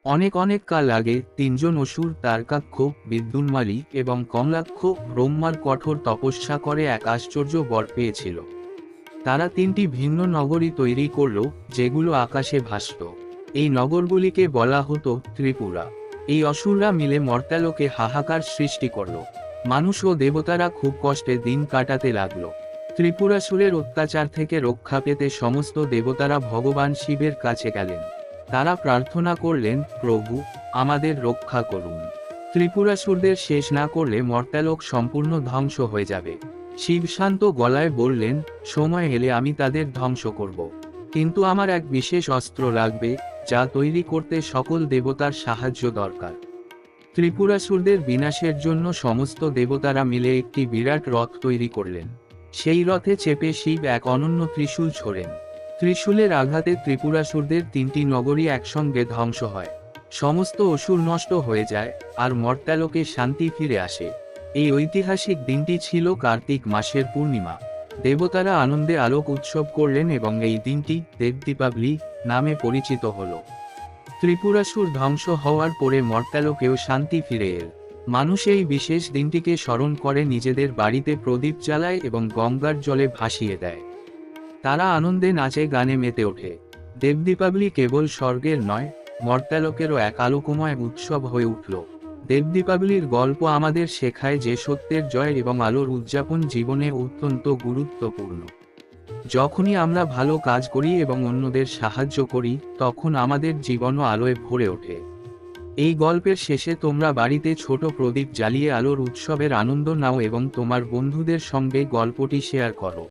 অনেক অনেক কাল আগে তিনজন অসুর তারকাক্ষ, বিদ্যুন্মালী এবং কমলাক্ষ ব্রহ্মার কঠোর তপস্যা করে এক আশ্চর্য বর পেয়েছিল। তারা তিনটি ভিন্ন নগরী তৈরি করল, যেগুলো আকাশে ভাসত। এই নগরগুলিকে বলা হতো ত্রিপুরা। এই অসুররা মিলে মর্ত্যালোকে হাহাকার সৃষ্টি করল। মানুষ ও দেবতারা খুব কষ্টে দিন কাটাতে লাগল। ত্রিপুরাসুরের অত্যাচার থেকে রক্ষা পেতে সমস্ত দেবতারা ভগবান শিবের কাছে গেলেন। তারা প্রার্থনা করলেন, প্রভু, আমাদের রক্ষা করুন। ত্রিপুরাসুরদের শেষ না করলে মর্ত্যালোক সম্পূর্ণ ধ্বংস হয়ে যাবে। শিব শান্ত গলায় বললেন, সময় এলে আমি তাদের ধ্বংস করব। কিন্তু আমার এক বিশেষ অস্ত্র লাগবে, যা তৈরি করতে সকল দেবতার সাহায্য দরকার। ত্রিপুরাসুরদের বিনাশের জন্য সমস্ত দেবতারা মিলে একটি বিরাট রথ তৈরি করলেন। সেই রথে চেপে শিব এক অনন্য ত্রিশূল ছোড়েন। ত্রিশূলের আঘাতে ত্রিপুরাসুরদের তিনটি নগরী একসঙ্গে ধ্বংস হয়। সমস্ত অসুর নষ্ট হয়ে যায়, আর মর্ত্যালোকে শান্তি ফিরে আসে। এই ঐতিহাসিক দিনটি ছিল কার্তিক মাসের পূর্ণিমা। দেবতারা আনন্দে আলোক উৎসব করলেন এবং এই দিনটি দেব দীপাবলি নামে পরিচিত হল। ত্রিপুরাসুর ধ্বংস হওয়ার পরে মর্ত্যালোকেও শান্তি ফিরে এল। মানুষ এই বিশেষ দিনটিকে স্মরণ করে নিজেদের বাড়িতে প্রদীপ জ্বালায় এবং গঙ্গার জলে ভাসিয়ে দেয়। তারা আনন্দে নাচে গানে মেতে ওঠে। দেব দীপাবলি কেবল স্বর্গের নয়, মর্ত্যালোকেরও এক আলোকময় উৎসব হয়ে উঠল। দেব দীপাবলির গল্প আমাদের শেখায় যে সত্যের জয় এবং আলোর উদযাপন জীবনে অত্যন্ত গুরুত্বপূর্ণ। যখনই আমরা ভালো কাজ করি এবং অন্যদের সাহায্য করি, তখন আমাদের জীবনও আলোয় ভরে ওঠে। এই গল্পের শেষে তোমরা বাড়িতে ছোট প্রদীপ জ্বালিয়ে আলোর উৎসবের আনন্দ নাও এবং তোমার বন্ধুদের সঙ্গে গল্পটি শেয়ার করো।